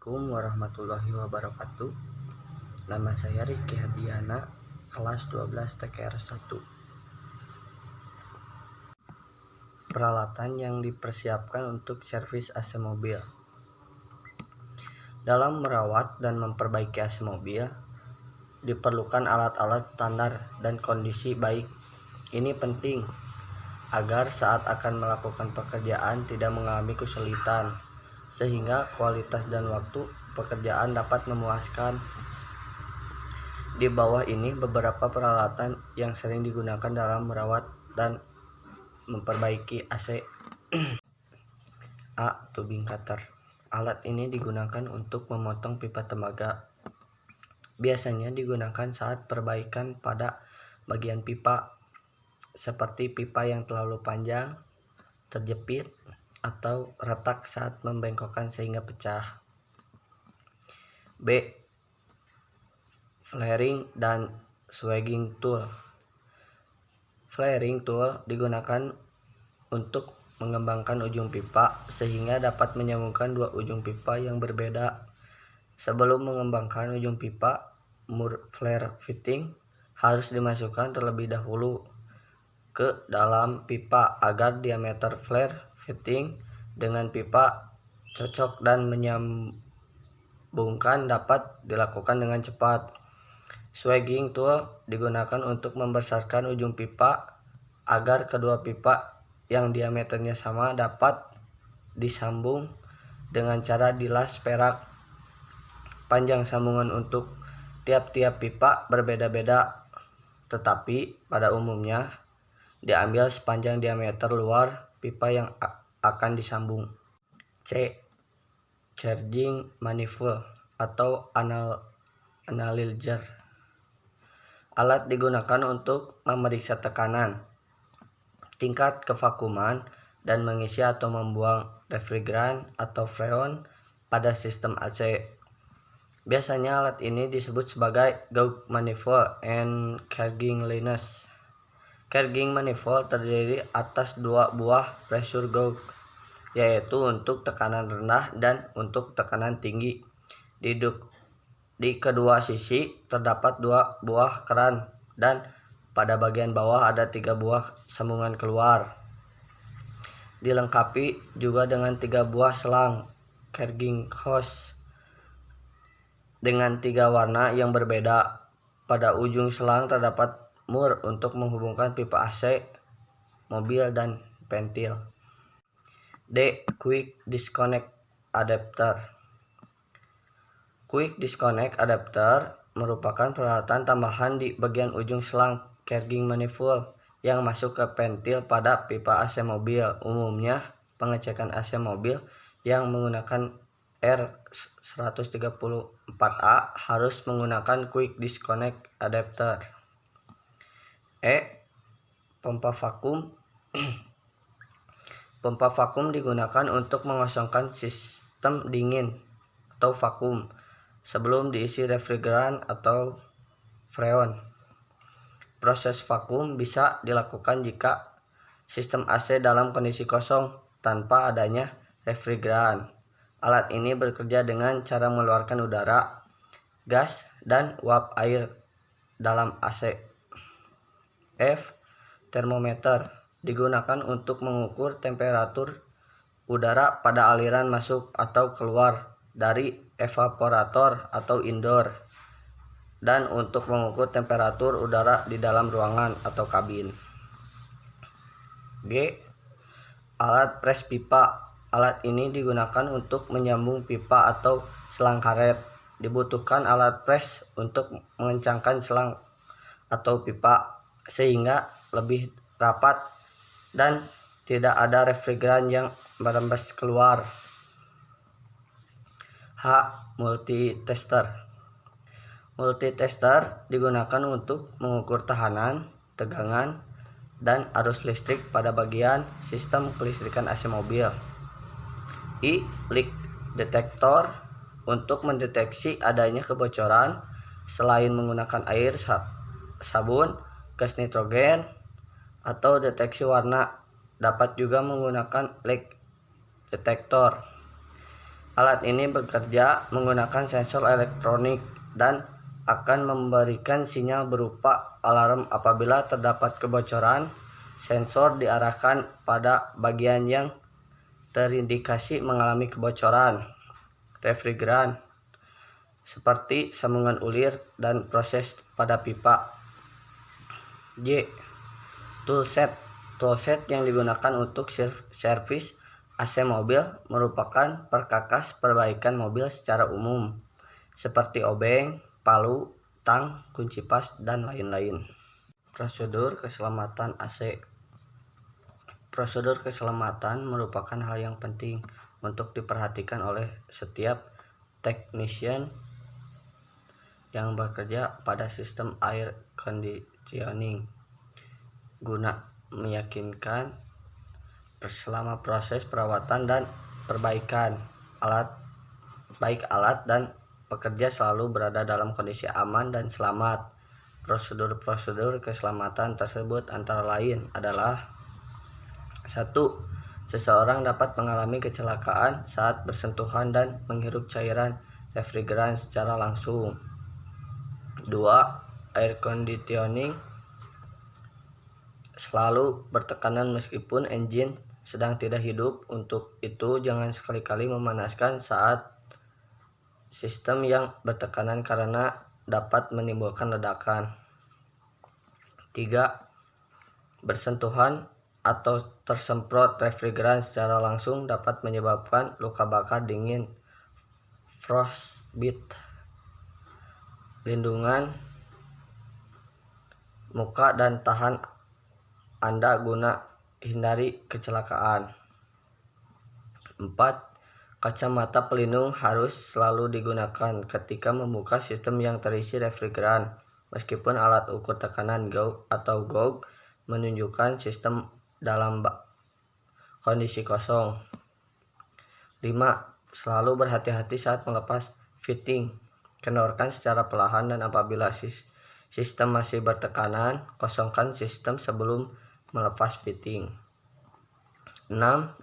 Assalamualaikum warahmatullahi wabarakatuh. Nama saya Rizky Hardiana, kelas 12 TKR 1. Peralatan yang dipersiapkan untuk servis AC mobil. Dalam merawat dan memperbaiki AC mobil, diperlukan alat-alat standar dan kondisi baik. Ini penting agar saat akan melakukan pekerjaan tidak mengalami kesulitan, sehingga kualitas dan waktu pekerjaan dapat memuaskan. Di bawah ini beberapa peralatan yang sering digunakan dalam merawat dan memperbaiki AC. A. Tubing cutter. Alat ini digunakan untuk memotong pipa tembaga. Biasanya digunakan saat perbaikan pada bagian pipa, seperti pipa yang terlalu panjang, terjepit, atau retak saat membengkokkan sehingga pecah. B. Flaring dan swagging tool. Flaring tool digunakan untuk mengembangkan ujung pipa sehingga dapat menyambungkan dua ujung pipa yang berbeda. Sebelum mengembangkan ujung pipa, mur flare fitting harus dimasukkan terlebih dahulu ke dalam pipa agar diameter flare fitting dengan pipa cocok dan menyambungkan dapat dilakukan dengan cepat. Swagging tool digunakan untuk membesarkan ujung pipa agar kedua pipa yang diameternya sama dapat disambung dengan cara dilas perak. Panjang sambungan untuk tiap-tiap pipa berbeda-beda, tetapi pada umumnya diambil sepanjang diameter luar pipa yang akan disambung. C. Charging manifold atau analyzer. Alat digunakan untuk memeriksa tekanan, tingkat kevakuman, dan mengisi atau membuang refrigeran atau freon pada sistem AC. Biasanya alat ini disebut sebagai gauge manifold and carging lines. Carging manifold terdiri atas dua buah pressure gauge, yaitu untuk tekanan rendah dan untuk tekanan tinggi. Di kedua sisi terdapat dua buah keran dan pada bagian bawah ada 3 buah sambungan keluar. Dilengkapi juga dengan 3 buah selang carging hose dengan 3 warna yang berbeda. Pada ujung selang terdapat mur untuk menghubungkan pipa AC, mobil, dan ventil. D. Quick disconnect adapter. Quick disconnect adapter merupakan peralatan tambahan di bagian ujung selang carging manifold yang masuk ke ventil pada pipa AC mobil. Umumnya, pengecekan AC mobil yang menggunakan R134A harus menggunakan quick disconnect adapter. E. Pompa vakum. Pompa vakum digunakan untuk mengosongkan sistem dingin atau vakum sebelum diisi refrigeran atau freon. Proses vakum bisa dilakukan jika sistem AC dalam kondisi kosong tanpa adanya refrigeran. Alat ini bekerja dengan cara mengeluarkan udara, gas, dan uap air dalam AC. F. Termometer digunakan untuk mengukur temperatur udara pada aliran masuk atau keluar dari evaporator atau indoor, dan untuk mengukur temperatur udara di dalam ruangan atau kabin. G. Alat pres pipa. Alat ini digunakan untuk menyambung pipa atau selang karet. Dibutuhkan alat pres untuk mengencangkan selang atau pipa sehingga lebih rapat dan tidak ada refrigeran yang merembes keluar. H. Multitester. Multitester digunakan untuk mengukur tekanan, tegangan, dan arus listrik pada bagian sistem kelistrikan AC mobil. I. Leak detector untuk mendeteksi adanya kebocoran selain menggunakan air, sabun, gas nitrogen, atau deteksi warna. Dapat juga menggunakan leak detector. Alat ini bekerja menggunakan sensor elektronik dan akan memberikan sinyal berupa alarm apabila terdapat kebocoran. Sensor diarahkan pada bagian yang terindikasi mengalami kebocoran refrigeran, seperti sambungan ulir dan proses pada pipa. J. Toolset. Toolset yang digunakan untuk servis AC mobil merupakan perkakas perbaikan mobil secara umum, seperti obeng, palu, tang, kunci pas, dan lain-lain. Prosedur keselamatan AC. Prosedur keselamatan merupakan hal yang penting untuk diperhatikan oleh setiap technician yang bekerja pada sistem air conditioning guna meyakinkan selama proses perawatan dan perbaikan alat dan pekerja selalu berada dalam kondisi aman dan selamat. Prosedur-prosedur keselamatan tersebut antara lain adalah: 1. Seseorang dapat mengalami kecelakaan saat bersentuhan dan menghirup cairan refrigeran secara langsung. 2. Air conditioning selalu bertekanan meskipun engine sedang tidak hidup. Untuk itu, jangan sekali-kali memanaskan saat sistem yang bertekanan karena dapat menimbulkan ledakan. 3. Bersentuhan atau tersemprot refrigeran secara langsung dapat menyebabkan luka bakar dingin frostbite. Lindungan muka dan tahan Anda guna hindari kecelakaan. 4. Kacamata pelindung harus selalu digunakan ketika membuka sistem yang terisi refrigeran, meskipun alat ukur tekanan gauge atau gauge menunjukkan sistem dalam kondisi kosong. 5. Selalu berhati-hati saat melepas fitting. Kendorkan secara perlahan, dan apabila sistem masih bertekanan, kosongkan sistem sebelum melepas fitting. 6.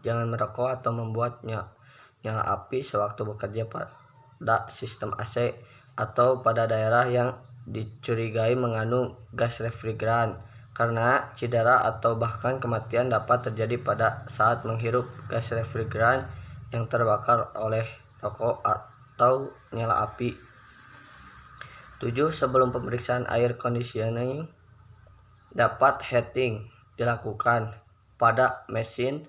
Jangan merokok atau membuat nyala api sewaktu bekerja pada sistem AC atau pada daerah yang dicurigai mengandung gas refrigeran, karena cedera atau bahkan kematian dapat terjadi pada saat menghirup gas refrigeran yang terbakar oleh rokok atau nyala api. 7. Sebelum pemeriksaan air conditioning, dapat heating dilakukan pada mesin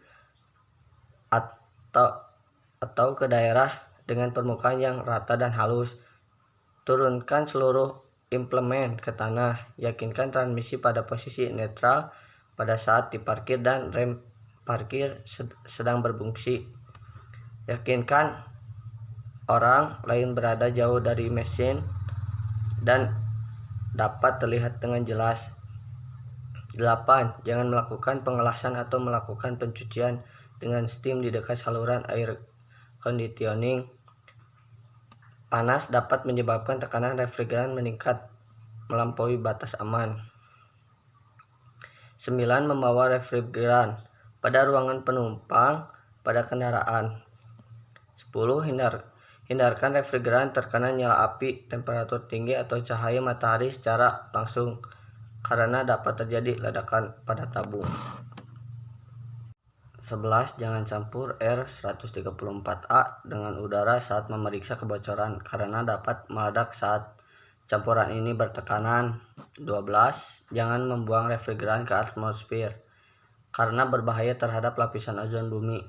atau ke daerah dengan permukaan yang rata dan halus. Turunkan seluruh implemen ke tanah. Yakinkan transmisi pada posisi netral pada saat diparkir dan rem parkir sedang berfungsi. Yakinkan orang lain berada jauh dari mesin dan dapat terlihat dengan jelas. 8. Jangan melakukan pengelasan atau melakukan pencucian dengan steam di dekat saluran air conditioning. Panas dapat menyebabkan tekanan refrigeran meningkat melampaui batas aman. 9. Membawa refrigeran pada ruangan penumpang pada kendaraan. 10. Hindarkan refrigeran terkena nyala api, temperatur tinggi, atau cahaya matahari secara langsung, karena dapat terjadi ledakan pada tabung. 11. Jangan campur R134A dengan udara saat memeriksa kebocoran, karena dapat meledak saat campuran ini bertekanan. 12. Jangan membuang refrigeran ke atmosfer, karena berbahaya terhadap lapisan ozon bumi.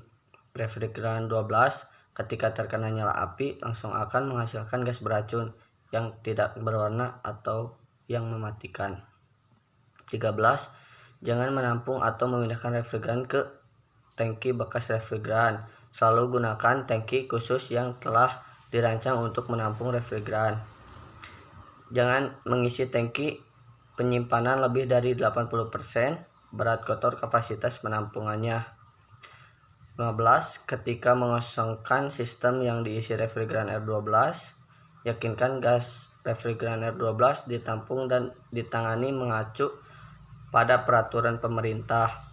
Refrigeran 12 ketika terkena nyala api langsung akan menghasilkan gas beracun yang tidak berwarna atau yang mematikan. 13. Jangan menampung atau memindahkan refrigeran ke tangki bekas refrigeran. Selalu gunakan tangki khusus yang telah dirancang untuk menampung refrigeran. Jangan mengisi tangki penyimpanan lebih dari 80% berat kotor kapasitas penampungannya. 15. Ketika mengosongkan sistem yang diisi refrigeran R12, yakinkan gas refrigeran R12 ditampung dan ditangani mengacu pada peraturan pemerintah.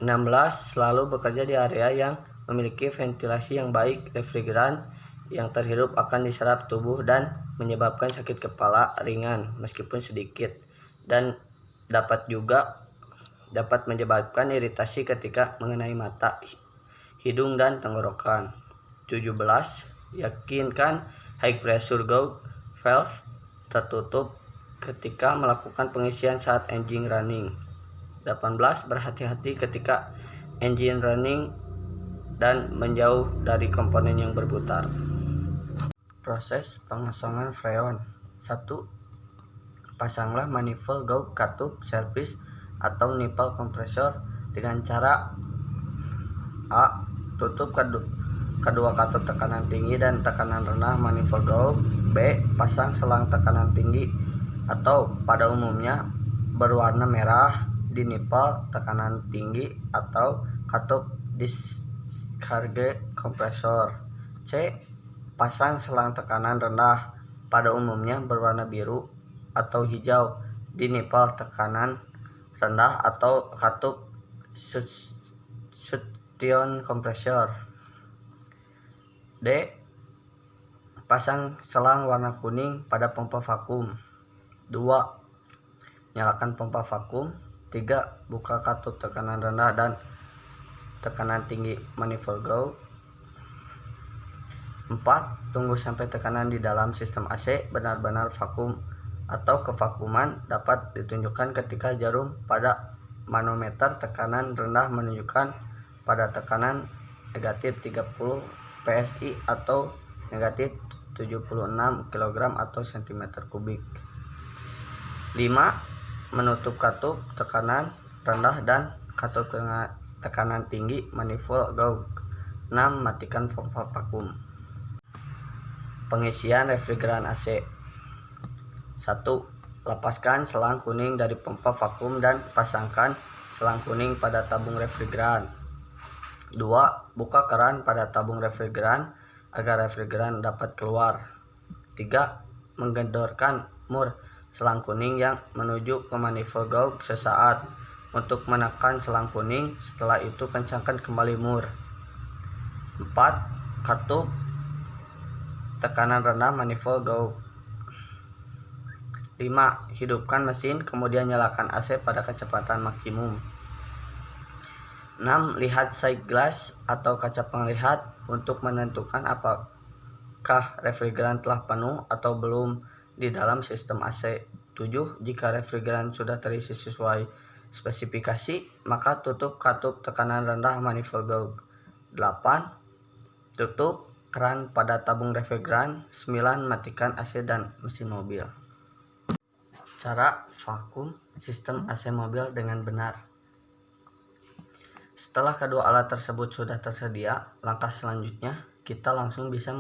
16. Selalu bekerja di area yang memiliki ventilasi yang baik. Refrigeran yang terhirup akan diserap tubuh dan menyebabkan sakit kepala ringan meskipun sedikit, dan dapat menyebabkan iritasi ketika mengenai mata, hidung, dan tenggorokan. 17. Yakinkan high pressure gauge valve tertutup ketika melakukan pengisian saat engine running. 18. Berhati-hati ketika engine running dan menjauh dari komponen yang berputar. Proses pengosongan freon. 1. Pasanglah manifold gauge katup service atau nipple kompresor dengan cara: A. Tutup kedua katup tekanan tinggi dan tekanan rendah manifold gauge. B. Pasang selang tekanan tinggi atau pada umumnya berwarna merah di nipple tekanan tinggi atau katup discharge kompresor. C. Pasang selang tekanan rendah pada umumnya berwarna biru atau hijau di nipple tekanan rendah atau katup suction kompresor. D. Pasang selang warna kuning pada pompa vakum. 2. Nyalakan pompa vakum. 3. Buka katup tekanan rendah dan tekanan tinggi manifold gauge. 4. Tunggu sampai tekanan di dalam sistem AC benar-benar vakum atau kevakuman dapat ditunjukkan ketika jarum pada manometer tekanan rendah menunjukkan pada tekanan negatif 30 PSI atau negatif 76 kg atau cm3. 5. Menutup katup tekanan rendah dan katup tekanan tinggi manifold gauge. 6. Matikan pompa vakum. Pengisian refrigeran AC. 1. Lepaskan selang kuning dari pompa vakum dan pasangkan selang kuning pada tabung refrigeran. 2. Buka keran pada tabung refrigeran agar refrigeran dapat keluar. 3. Menggedorkan mur selang kuning yang menuju ke manifold gauge sesaat untuk menekan selang kuning. Setelah itu kencangkan kembali mur. 4. Katup tekanan rendah manifold gauge. 5. Hidupkan mesin kemudian nyalakan AC pada kecepatan maksimum. 6. Lihat sight glass atau kaca penglihat untuk menentukan apakah refrigeran telah penuh atau belum di dalam sistem AC. 7. Jika refrigeran sudah terisi sesuai spesifikasi, maka tutup katup tekanan rendah manifold gauge. 8. Tutup keran pada tabung refrigeran. 9. Matikan AC dan mesin mobil. Cara vakum sistem AC mobil dengan benar. Setelah kedua alat tersebut sudah tersedia, langkah selanjutnya kita langsung bisa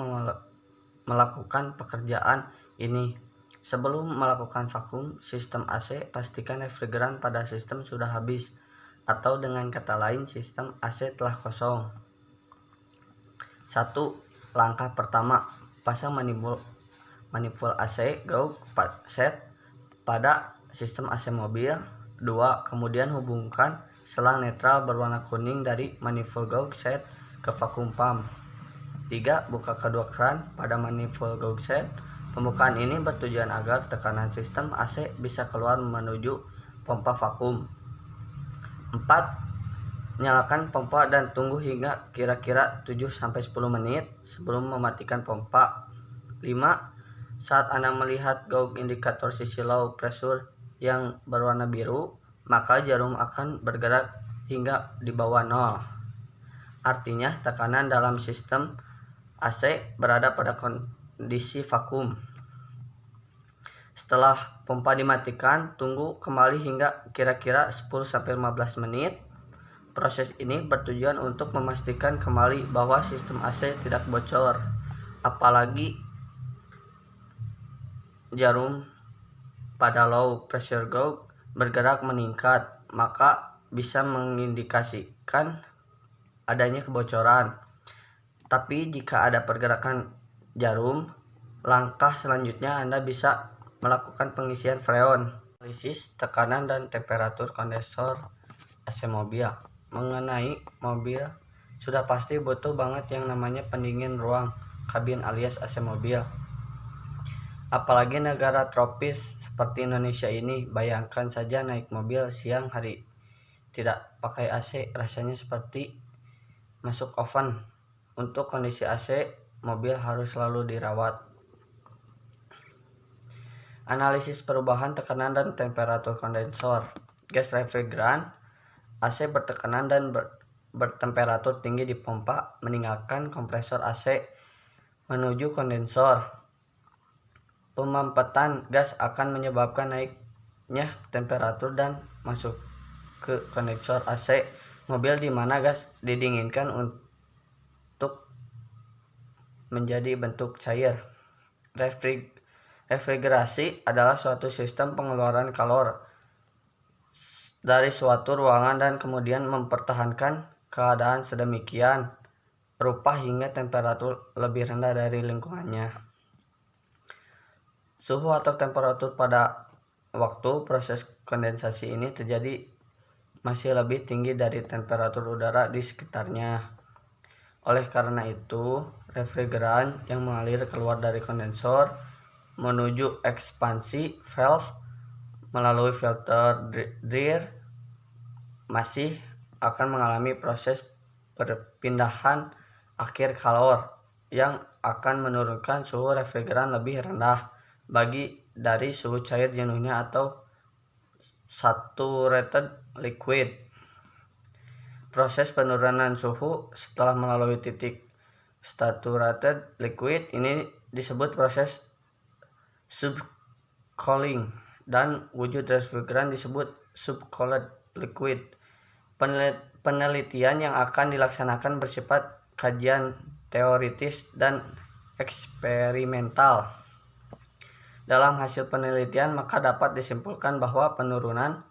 melakukan pekerjaan ini. Sebelum melakukan vakum sistem AC, pastikan refrigeran pada sistem sudah habis, atau dengan kata lain sistem AC telah kosong. 1. Langkah pertama, pasang manifold AC gauge set pada sistem AC mobil. 2. Kemudian hubungkan selang netral berwarna kuning dari manifold gauge set ke vacuum pump. 3. Buka kedua keran pada manifold gauge set. Pembukaan ini bertujuan agar tekanan sistem AC bisa keluar menuju pompa vakum. 4. Nyalakan pompa dan tunggu hingga kira-kira 7-10 menit sebelum mematikan pompa. 5. Saat Anda melihat gauge indikator sisi low pressure yang berwarna biru, maka jarum akan bergerak hingga di bawah 0. Artinya tekanan dalam sistem AC berada pada kondisi vakum. Setelah pompa dimatikan, tunggu kembali hingga kira-kira 10-15 menit. Proses ini bertujuan untuk memastikan kembali bahwa sistem AC tidak bocor, apalagi jarum pada low pressure gauge bergerak meningkat, maka bisa mengindikasikan adanya kebocoran. Tapi jika ada pergerakan jarum, langkah selanjutnya Anda bisa melakukan pengisian freon. Analisis tekanan dan temperatur kondensor AC mobil. Mengenai mobil sudah pasti butuh banget yang namanya pendingin ruang kabin alias AC mobil. Apalagi negara tropis seperti Indonesia ini, bayangkan saja naik mobil siang hari tidak pakai AC, rasanya seperti masuk oven. Untuk kondisi AC, mobil harus selalu dirawat. Analisis perubahan tekanan dan temperatur kondensor. Gas refrigeran AC bertekanan dan bertemperatur tinggi di pompa, meninggalkan kompresor AC menuju kondensor. Pemampetan gas akan menyebabkan naiknya temperatur dan masuk ke kondensor AC mobil di mana gas didinginkan untuk menjadi bentuk cair. Refrigerasi adalah suatu sistem pengeluaran kalor dari suatu ruangan dan kemudian mempertahankan keadaan sedemikian rupa hingga temperatur lebih rendah dari lingkungannya. Suhu atau temperatur pada waktu proses kondensasi ini terjadi masih lebih tinggi dari temperatur udara di sekitarnya. Oleh karena itu, refrigeran yang mengalir keluar dari kondensor menuju ekspansi valve melalui filter dryer masih akan mengalami proses perpindahan akhir kalor yang akan menurunkan suhu refrigeran lebih rendah dari suhu cair jenuhnya atau saturated liquid. Proses penurunan suhu setelah melalui titik saturated liquid ini disebut proses subcooling dan wujud refrigeran disebut subcooled liquid. Penelitian yang akan dilaksanakan bersifat kajian teoritis dan eksperimental. Dalam hasil penelitian maka dapat disimpulkan bahwa penurunan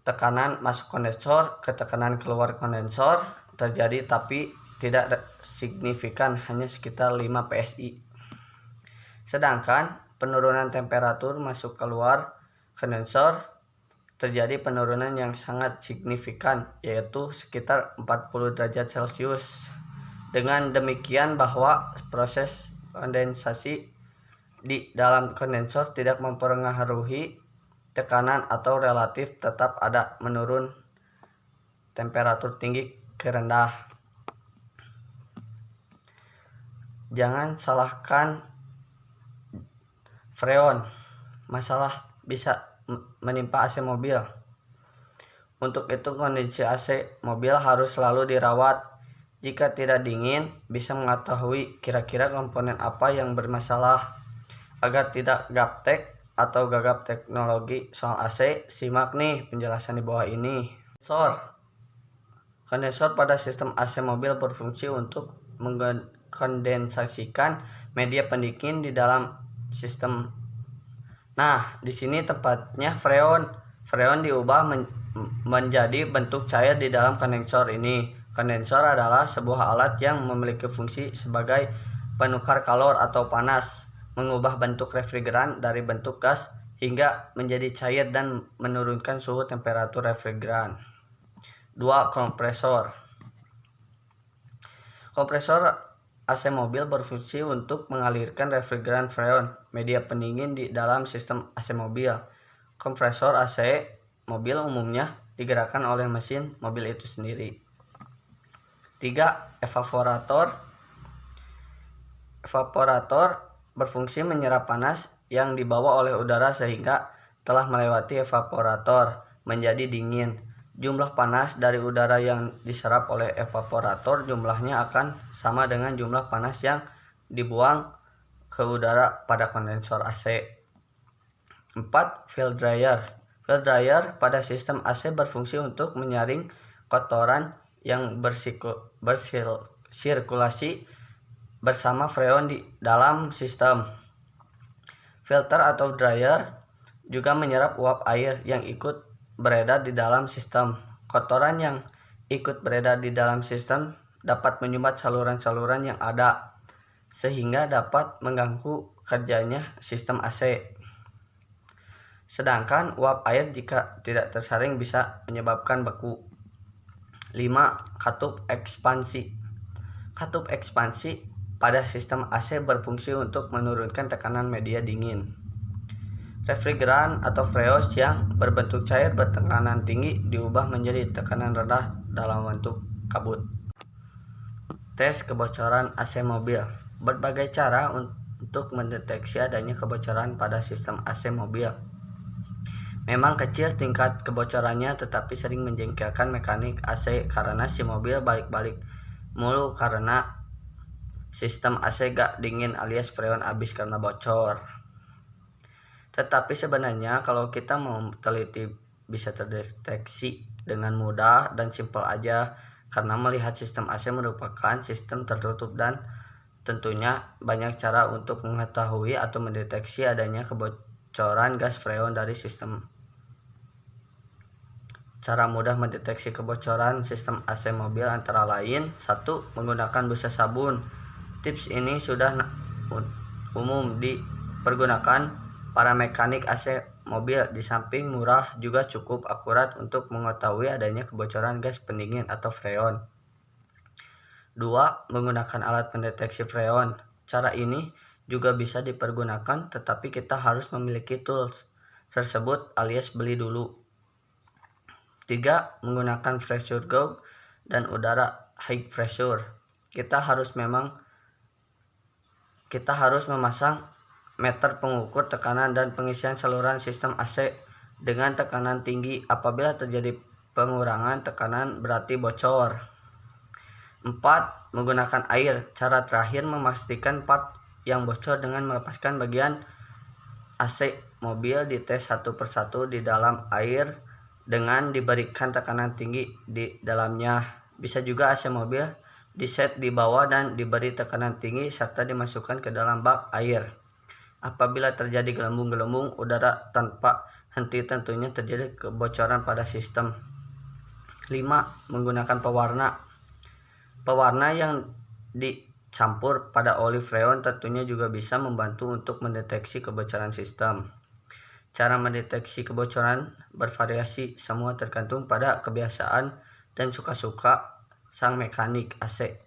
tekanan masuk kondensor ke tekanan keluar kondensor terjadi tapi tidak signifikan, hanya sekitar 5 PSI. Sedangkan penurunan temperatur masuk keluar kondensor terjadi penurunan yang sangat signifikan, yaitu sekitar 40 derajat Celcius. Dengan demikian bahwa proses kondensasi di dalam kondensor tidak mempengaruhi tekanan atau relatif tetap ada menurun temperatur tinggi ke rendah. Jangan salahkan freon, masalah bisa menimpa AC mobil. Untuk itu kondisi AC mobil harus selalu dirawat. Jika tidak dingin, bisa mengetahui kira-kira komponen apa yang bermasalah. Agar tidak gaptek atau gagap teknologi soal AC, simak nih penjelasan di bawah ini. Kondensor pada sistem AC mobil berfungsi untuk mengkondensasikan media pendingin di dalam sistem. Nah, di sini tempatnya freon. Freon diubah menjadi bentuk cair di dalam kondensor ini. Kondensor adalah sebuah alat yang memiliki fungsi sebagai penukar kalor atau panas, mengubah bentuk refrigeran dari bentuk gas hingga menjadi cair dan menurunkan suhu temperatur refrigeran. 2. Kompresor. Kompresor AC mobil berfungsi untuk mengalirkan refrigeran freon, media pendingin di dalam sistem AC mobil. Kompresor AC mobil umumnya digerakkan oleh mesin mobil itu sendiri. 3. Evaporator. Evaporator berfungsi menyerap panas yang dibawa oleh udara sehingga telah melewati evaporator menjadi dingin. Jumlah panas dari udara yang diserap oleh evaporator jumlahnya akan sama dengan jumlah panas yang dibuang ke udara pada kondensor AC. 4. Field dryer. Field dryer pada sistem AC berfungsi untuk menyaring kotoran yang bersirkulasi bersama freon di dalam sistem. Filter atau dryer juga menyerap uap air yang ikut beredar di dalam sistem. Kotoran yang ikut beredar di dalam sistem dapat menyumbat saluran-saluran yang ada, sehingga dapat mengganggu kerjanya sistem AC. Sedangkan uap air jika tidak tersaring bisa menyebabkan beku. 5. Katup ekspansi. Katup ekspansi pada sistem AC berfungsi untuk menurunkan tekanan media dingin. Refrigeran atau freon yang berbentuk cair bertekanan tinggi diubah menjadi tekanan rendah dalam bentuk kabut. Tes kebocoran AC mobil. Berbagai cara untuk mendeteksi adanya kebocoran pada sistem AC mobil. Memang kecil tingkat kebocorannya, tetapi sering menjengkelkan mekanik AC karena si mobil balik-balik mulu karena sistem AC gak dingin alias freon habis karena bocor. Tetapi sebenarnya kalau kita mau teliti bisa terdeteksi dengan mudah dan simpel aja, karena melihat sistem AC merupakan sistem tertutup dan tentunya banyak cara untuk mengetahui atau mendeteksi adanya kebocoran gas freon dari sistem. Cara mudah mendeteksi kebocoran sistem AC mobil antara lain: 1. Menggunakan busa sabun. Tips ini sudah umum dipergunakan para mekanik AC mobil. Di samping murah, juga cukup akurat untuk mengetahui adanya kebocoran gas pendingin atau freon. 2. Menggunakan alat pendeteksi freon. Cara ini juga bisa dipergunakan, tetapi kita harus memiliki tools tersebut alias beli dulu. 3. Menggunakan pressure gauge dan udara high pressure. Kita harus memasang meter pengukur tekanan dan pengisian saluran sistem AC dengan tekanan tinggi. Apabila terjadi pengurangan tekanan berarti bocor. 4. Menggunakan air. Cara terakhir memastikan part yang bocor dengan melepaskan bagian AC mobil dites satu persatu di dalam air dengan diberikan tekanan tinggi di dalamnya. Bisa juga AC mobil diset di bawah dan diberi tekanan tinggi serta dimasukkan ke dalam bak air. Apabila terjadi gelembung-gelembung udara tanpa henti, tentunya terjadi kebocoran pada sistem. 5. Menggunakan pewarna. Pewarna yang dicampur pada oli freon tentunya juga bisa membantu untuk mendeteksi kebocoran sistem. Cara mendeteksi kebocoran bervariasi, semua tergantung pada kebiasaan dan suka-suka sang mekanik AC.